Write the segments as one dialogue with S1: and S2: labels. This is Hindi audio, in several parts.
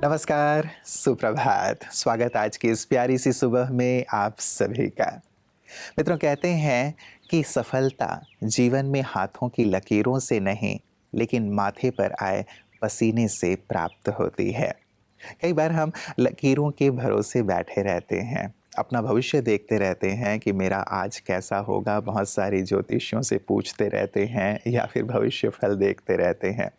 S1: नमस्कार, सुप्रभात। स्वागत आज की इस प्यारी सी सुबह में आप सभी का। मित्रों, कहते हैं कि सफलता जीवन में हाथों की लकीरों से नहीं, लेकिन माथे पर आए पसीने से प्राप्त होती है। कई बार हम लकीरों के भरोसे बैठे रहते हैं, अपना भविष्य देखते रहते हैं कि मेरा आज कैसा होगा, बहुत सारी ज्योतिषियों से पूछते रहते हैं या फिर भविष्य फल देखते रहते हैं।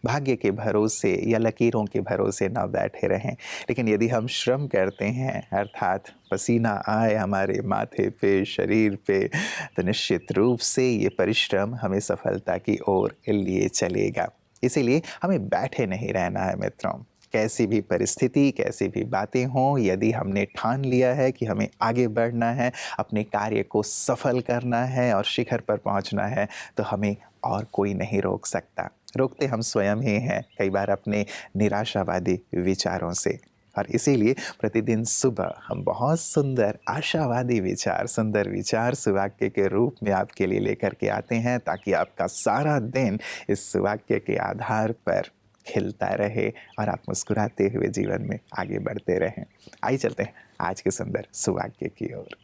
S1: भाग्य के भरोसे या लकीरों के भरोसे ना बैठे रहें, लेकिन यदि हम श्रम करते हैं, अर्थात पसीना आए हमारे माथे पे, शरीर पे, तो निश्चित रूप से ये परिश्रम हमें सफलता की ओर लिए चलेगा। इसीलिए हमें बैठे नहीं रहना है मित्रों। कैसी भी परिस्थिति, कैसी भी बातें हों, यदि हमने ठान लिया है कि हमें आगे बढ़ना है, अपने कार्य को सफल करना है और शिखर पर पहुंचना है, तो हमें और कोई नहीं रोक सकता। रोकते हम स्वयं ही हैं, कई बार अपने निराशावादी विचारों से। और इसीलिए प्रतिदिन सुबह हम बहुत सुंदर आशावादी विचार, सुंदर विचार सुवाक्य के रूप में आपके लिए लेकर के आते हैं, ताकि आपका सारा दिन इस सुवाक्य के आधार पर खिलता रहे और आप मुस्कुराते हुए जीवन में आगे बढ़ते रहें। आइए चलते हैं आज के सुंदर सुवाक्य की ओर।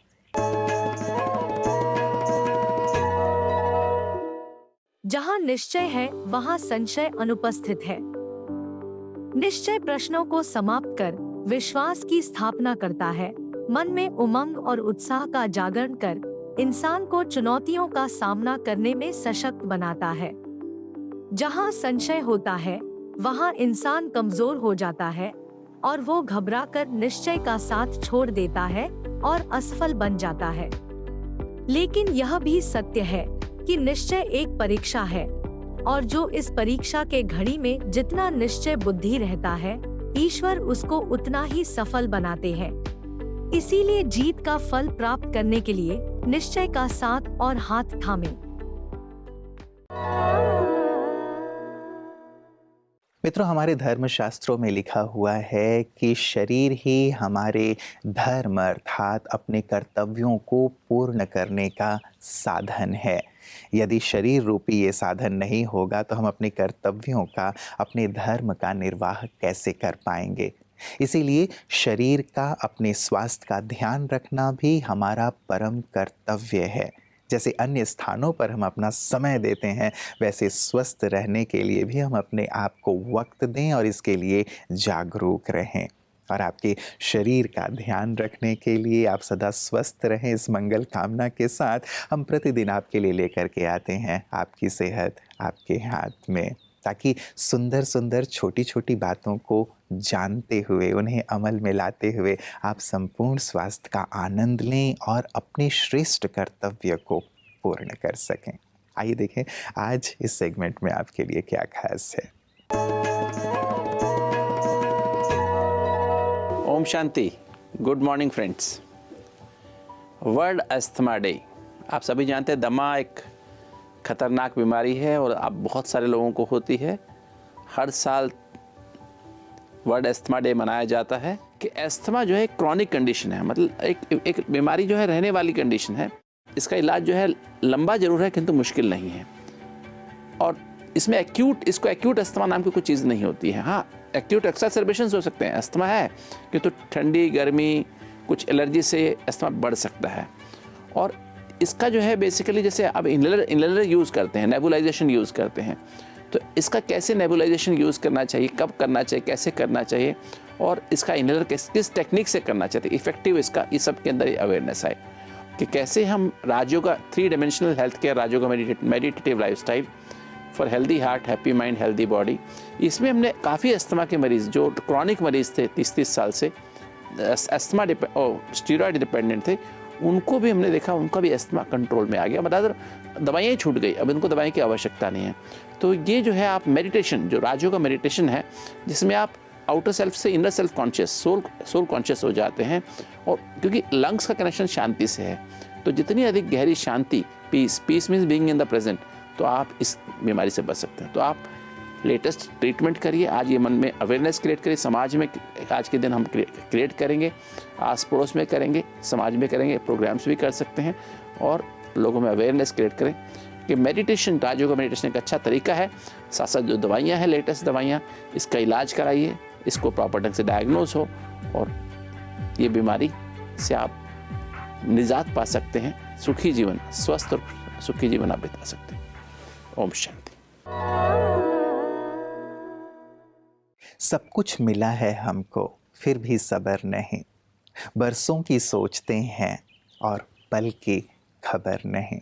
S2: जहां निश्चय है वहां संशय अनुपस्थित है। निश्चय प्रश्नों को समाप्त कर विश्वास की स्थापना करता है। मन में उमंग और उत्साह का जागरण कर इंसान को चुनौतियों का सामना करने में सशक्त बनाता है। जहां संशय होता है वहां इंसान कमजोर हो जाता है और वो घबराकर निश्चय का साथ छोड़ देता है और असफल बन जाता है। लेकिन यह भी सत्य है कि निश्चय एक परीक्षा है और जो इस परीक्षा के घड़ी में जितना निश्चय बुद्धि रहता है, ईश्वर उसको उतना ही सफल बनाते हैं। इसीलिए जीत का फल प्राप्त करने के लिए निश्चय का साथ और हाथ थामे।
S1: मित्रों, हमारे धर्मशास्त्रों में लिखा हुआ है कि शरीर ही हमारे धर्म अर्थात अपने कर्तव्यों को पूर्ण करने का साधन है। यदि शरीर रूपी ये साधन नहीं होगा तो हम अपने कर्तव्यों का, अपने धर्म का निर्वाह कैसे कर पाएंगे। इसीलिए शरीर का, अपने स्वास्थ्य का ध्यान रखना भी हमारा परम कर्तव्य है। जैसे अन्य स्थानों पर हम अपना समय देते हैं, वैसे स्वस्थ रहने के लिए भी हम अपने आप को वक्त दें और इसके लिए जागरूक रहें। और आपके शरीर का ध्यान रखने के लिए, आप सदा स्वस्थ रहें, इस मंगल कामना के साथ हम प्रतिदिन आपके लिए लेकर के आते हैं आपकी सेहत आपके हाथ में, ताकि सुंदर सुंदर छोटी छोटी बातों को जानते हुए, उन्हें अमल में लाते हुए आप संपूर्ण स्वास्थ्य का आनंद लें और अपने श्रेष्ठ कर्तव्य को पूर्ण कर सकें। आइए देखें आज इस सेगमेंट में आपके लिए क्या खास है।
S3: ओम शांति। Good morning friends. World asthma day. आप सभी जानते हैं दमा एक खतरनाक बीमारी है और अब बहुत सारे लोगों को होती है। हर साल वर्ल्ड अस्थमा डे मनाया जाता है कि अस्थमा जो है एक क्रॉनिक कंडीशन है, मतलब एक बीमारी जो है रहने वाली कंडीशन है। इसका इलाज जो है लंबा जरूर है किंतु मुश्किल नहीं है। और इसमें इसको एक्यूट अस्थमा नाम की कोई चीज़ नहीं होती है। हाँ, एक्यूट एक्सासर्बेशंस हो सकते हैं, अस्थमा है किंतु ठंडी गर्मी कुछ एलर्जी से अस्थमा बढ़ सकता है। और इसका जो है बेसिकली जैसे अब इनहेलर यूज़ करते हैं, नेबुलाइजेशन यूज़ करते हैं, तो इसका कैसे नेबुलाइजेशन यूज़ करना चाहिए, कब करना चाहिए, कैसे करना चाहिए और इसका इनहेलर किस टेक्निक से करना चाहिए, इफेक्टिव इसका, इस सब के अंदर अवेयरनेस है कि कैसे हम Rajyoga 3 dimensional health care, Rajyoga meditative lifestyle for healthy heart, happy mind, healthy body. इसमें हमने काफ़ी अस्थमा के मरीज़ जो क्रॉनिक मरीज़ थे 30 साल से, अस्थमा स्टीरॉयड डिपेंडेंट थे, उनको भी हमने देखा, उनका भी अस्थमा कंट्रोल में आ गया। मतलब दवाइयाँ ही छूट गई, अब उनको दवाई की आवश्यकता नहीं है। तो ये जो है आप मेडिटेशन, जो राजयोगा मेडिटेशन है, जिसमें आप आउटर सेल्फ से inner self conscious, soul conscious हो जाते हैं। और क्योंकि लंग्स का कनेक्शन शांति से है, तो जितनी अधिक गहरी शांति, peace means being in the present, तो आप इस बीमारी से बच सकते हैं। तो आप लेटेस्ट ट्रीटमेंट करिए। आज ये मन में अवेयरनेस क्रिएट करिए, समाज में आज के दिन हम क्रिएट करेंगे, आस पड़ोस में करेंगे, समाज में करेंगे, प्रोग्राम्स भी कर सकते हैं और लोगों में अवेयरनेस क्रिएट करें कि मेडिटेशन, राजयोगा मेडिटेशन एक अच्छा तरीका है। साथ साथ जो दवाइयाँ हैं, लेटेस्ट दवाइयाँ, इसका इलाज कराइए, इसको प्रॉपर ढंग से डायग्नोज हो और ये बीमारी से आप निजात पा सकते हैं, सुखी जीवन, स्वस्थ और सुखी जीवन आप बिता सकते हैं। ओम शांति।
S1: सब कुछ मिला है हमको, फिर भी सब्र नहीं, बरसों की सोचते हैं और पल की खबर नहीं।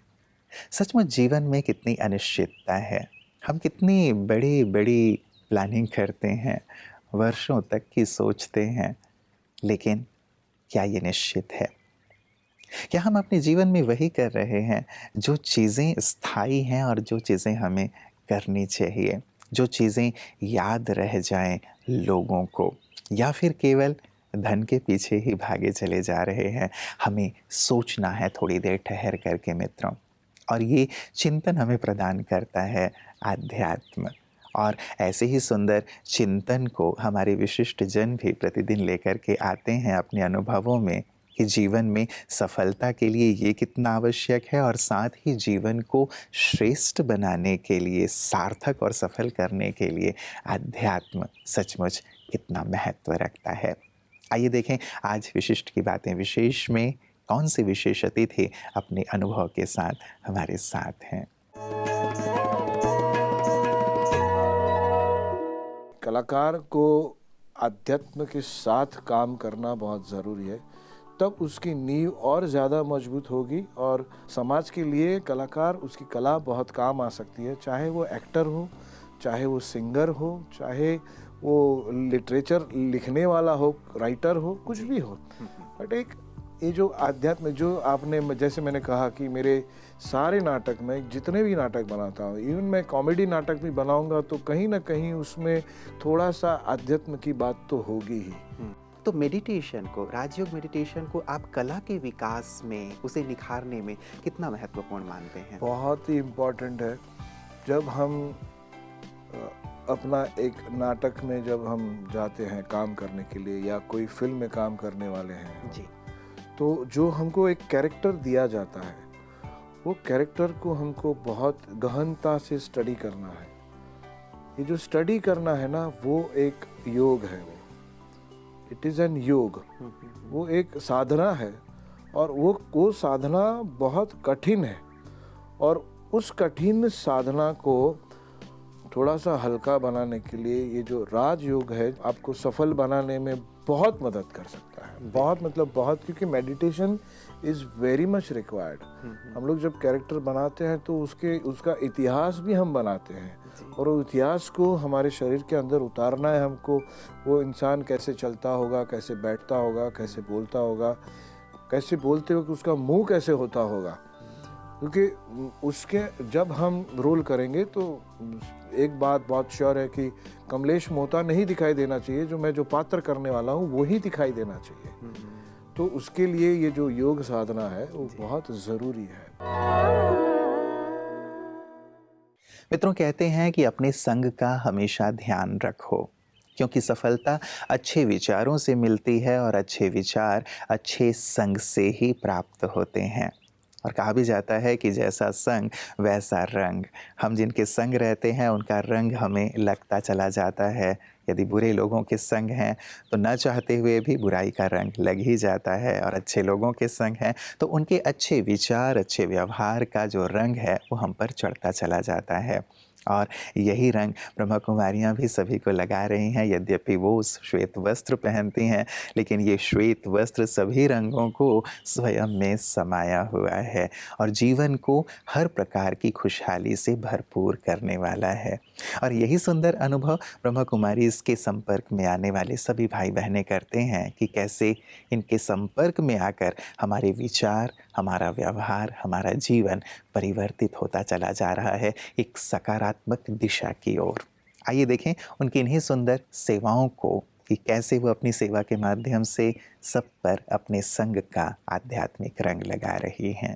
S1: सचमुच जीवन में कितनी अनिश्चितता है। हम कितनी बड़ी बड़ी प्लानिंग करते हैं, वर्षों तक की सोचते हैं, लेकिन क्या ये निश्चित है? क्या हम अपने जीवन में वही कर रहे हैं जो चीज़ें स्थायी हैं और जो चीज़ें हमें करनी चाहिए, जो चीज़ें याद रह जाएं लोगों को, या फिर केवल धन के पीछे ही भागे चले जा रहे हैं? हमें सोचना है थोड़ी देर ठहर करके मित्रों, और ये चिंतन हमें प्रदान करता है आध्यात्म। और ऐसे ही सुंदर चिंतन को हमारे विशिष्ट जन भी प्रतिदिन लेकर के आते हैं अपने अनुभवों में कि जीवन में सफलता के लिए ये कितना आवश्यक है, और साथ ही जीवन को श्रेष्ठ बनाने के लिए, सार्थक और सफल करने के लिए आध्यात्म सचमुच कितना महत्व रखता है। आइए देखें आज विशिष्ट की बातें विशेष में कौन से विशेष अतिथि अपने अनुभव के साथ हमारे साथ हैं।
S4: कलाकार को अध्यात्म के साथ काम करना बहुत ज़रूरी है, तब उसकी नींव और ज़्यादा मजबूत होगी और समाज के लिए कलाकार, उसकी कला बहुत काम आ सकती है। चाहे वो एक्टर हो, चाहे वो सिंगर हो, चाहे वो लिटरेचर लिखने वाला हो, राइटर हो, कुछ भी हो। बट एक ये जो अध्यात्म, जो आपने, जैसे मैंने कहा कि मेरे सारे नाटक में, जितने भी नाटक बनाता हूँ, इवन मैं कॉमेडी नाटक भी बनाऊंगा तो कहीं ना कहीं उसमें थोड़ा सा अध्यात्म की बात तो होगी ही।
S5: तो मेडिटेशन को, राजयोग मेडिटेशन को आप कला के विकास में, उसे निखारने में कितना महत्वपूर्ण मानते हैं?
S4: बहुत ही इम्पोर्टेंट है। जब हम अपना एक नाटक में जब हम जाते हैं काम करने के लिए, या कोई फिल्म में काम करने वाले हैं
S5: जी,
S4: तो जो हमको एक कैरेक्टर दिया जाता है, वो कैरेक्टर को हमको बहुत गहनता से स्टडी करना है। ये जो स्टडी करना है ना, वो एक योग है, इट इज़ एन योग, वो एक साधना है, और वो साधना बहुत कठिन है, और उस कठिन साधना को थोड़ा सा हल्का बनाने के लिए ये जो राजयोग है आपको सफल बनाने में बहुत मदद कर सकता है। बहुत, मतलब बहुत, क्योंकि meditation is very much required. हम लोग जब कैरेक्टर बनाते हैं तो उसका इतिहास भी हम बनाते हैं, और वो इतिहास को हमारे शरीर के अंदर उतारना है हमको। वो इंसान कैसे चलता होगा, कैसे बैठता होगा, कैसे बोलता होगा, कैसे बोलते हुए उसका मुंह कैसे होता होगा, क्योंकि उसके जब हम रोल करेंगे तो एक बात बहुत श्योर है कि कमलेश मोहता नहीं दिखाई देना चाहिए, जो मैं जो पात्र करने वाला हूँ वही दिखाई देना चाहिए। तो उसके लिए ये जो योग साधना है वो बहुत ज़रूरी है।
S1: मित्रों, कहते हैं कि अपने संग का हमेशा ध्यान रखो, क्योंकि सफलता अच्छे विचारों से मिलती है और अच्छे विचार अच्छे संग से ही प्राप्त होते हैं। और कहा भी जाता है कि जैसा संग वैसा रंग। हम जिनके संग रहते हैं उनका रंग हमें लगता चला जाता है। यदि बुरे लोगों के संग हैं तो न चाहते हुए भी बुराई का रंग लग ही जाता है, और अच्छे लोगों के संग हैं तो उनके अच्छे विचार, अच्छे व्यवहार का जो रंग है वो हम पर चढ़ता चला जाता है। और यही रंग ब्रह्मा कुमारियाँ भी सभी को लगा रही हैं। यद्यपि वो श्वेत वस्त्र पहनती हैं, लेकिन ये श्वेत वस्त्र सभी रंगों को स्वयं में समाया हुआ है और जीवन को हर प्रकार की खुशहाली से भरपूर करने वाला है। और यही सुंदर अनुभव ब्रह्मा कुमारी इसके संपर्क में आने वाले सभी भाई बहनें करते हैं कि कैसे इनके संपर्क में आकर हमारे विचार, हमारा व्यवहार, हमारा जीवन परिवर्तित होता चला जा रहा है एक सकारात्मक दिशा की ओर। आइए देखें उनकी इन्हीं सुंदर सेवाओं को कि कैसे वो अपनी सेवा के माध्यम से सब पर अपने संग का आध्यात्मिक रंग लगा रही हैं।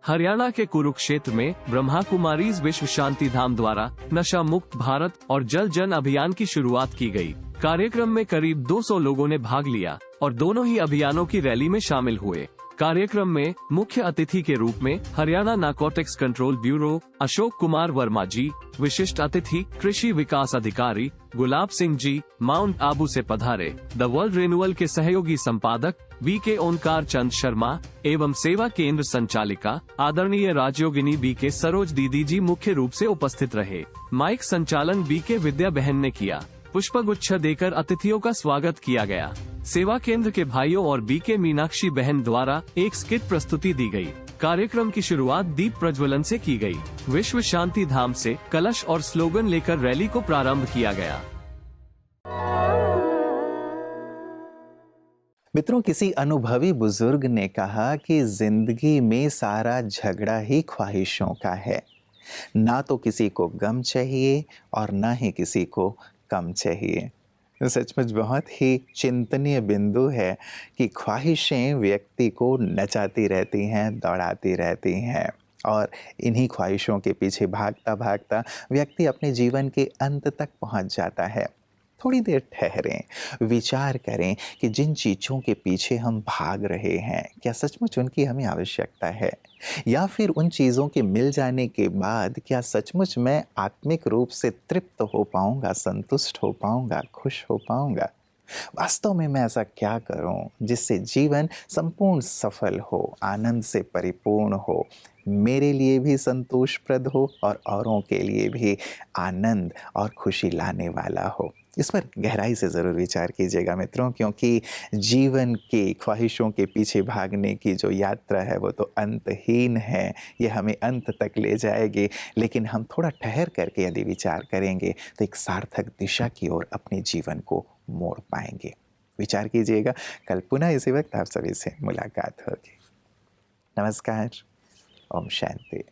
S6: हरियाणा के कुरुक्षेत्र में ब्रह्मा कुमारीज विश्व शांति धाम द्वारा नशा मुक्त भारत और जल जन अभियान की शुरुआत की गई। कार्यक्रम में करीब 200 लोगों ने भाग लिया और दोनों ही अभियानों की रैली में शामिल हुए। कार्यक्रम में मुख्य अतिथि के रूप में Haryana narcotics control bureau Ashok Kumar Verma ji, विशिष्ट अतिथि कृषि विकास अधिकारी गुलाब सिंह जी माउंट आबू से पधारे, द वर्ल्ड रिन्यूअल के सहयोगी संपादक BK ओंकार चंद शर्मा एवं सेवा केंद्र संचालिका आदरणीय राजयोगिनी BK सरोज दीदी जी मुख्य रूप से उपस्थित रहे। माइक संचालन BK विद्या बहन ने किया। पुष्पगुच्छ देकर अतिथियों का स्वागत किया गया। सेवा केंद्र के भाइयों और BK मीनाक्षी बहन द्वारा एक स्किट प्रस्तुति दी गई। कार्यक्रम की शुरुआत दीप प्रज्वलन से की गई। विश्व शांति धाम से कलश और स्लोगन लेकर रैली को प्रारंभ किया गया।
S1: मित्रों, किसी अनुभवी बुजुर्ग ने कहा कि जिंदगी में सारा झगड़ा ही ख्वाहिशों का है। ना तो किसी को गम चाहिए और ना ही किसी को कम चाहिए। सचमुच बहुत ही चिंतनीय बिंदु है कि ख्वाहिशें व्यक्ति को नचाती रहती हैं, दौड़ाती रहती हैं और इन्हीं ख्वाहिशों के पीछे भागता भागता व्यक्ति अपने जीवन के अंत तक पहुंच जाता है। थोड़ी देर ठहरें, विचार करें कि जिन चीज़ों के पीछे हम भाग रहे हैं क्या सचमुच उनकी हमें आवश्यकता है, या फिर उन चीज़ों के मिल जाने के बाद क्या सचमुच मैं आत्मिक रूप से तृप्त हो पाऊंगा, संतुष्ट हो पाऊंगा, खुश हो पाऊंगा। वास्तव में मैं ऐसा क्या करूं जिससे जीवन संपूर्ण सफल हो, आनंद से परिपूर्ण हो, मेरे लिए भी संतोषप्रद हो और औरों के लिए भी आनंद और खुशी लाने वाला हो। इस पर गहराई से ज़रूर विचार कीजिएगा मित्रों, क्योंकि जीवन की ख्वाहिशों के पीछे भागने की जो यात्रा है वो तो अंतहीन है। ये हमें अंत तक ले जाएगी, लेकिन हम थोड़ा ठहर करके यदि विचार करेंगे तो एक सार्थक दिशा की ओर अपने जीवन को मोड़ पाएंगे। विचार कीजिएगा। कल पुनः इसी वक्त आप सभी से मुलाकात होगी। नमस्कार। ओम शांति।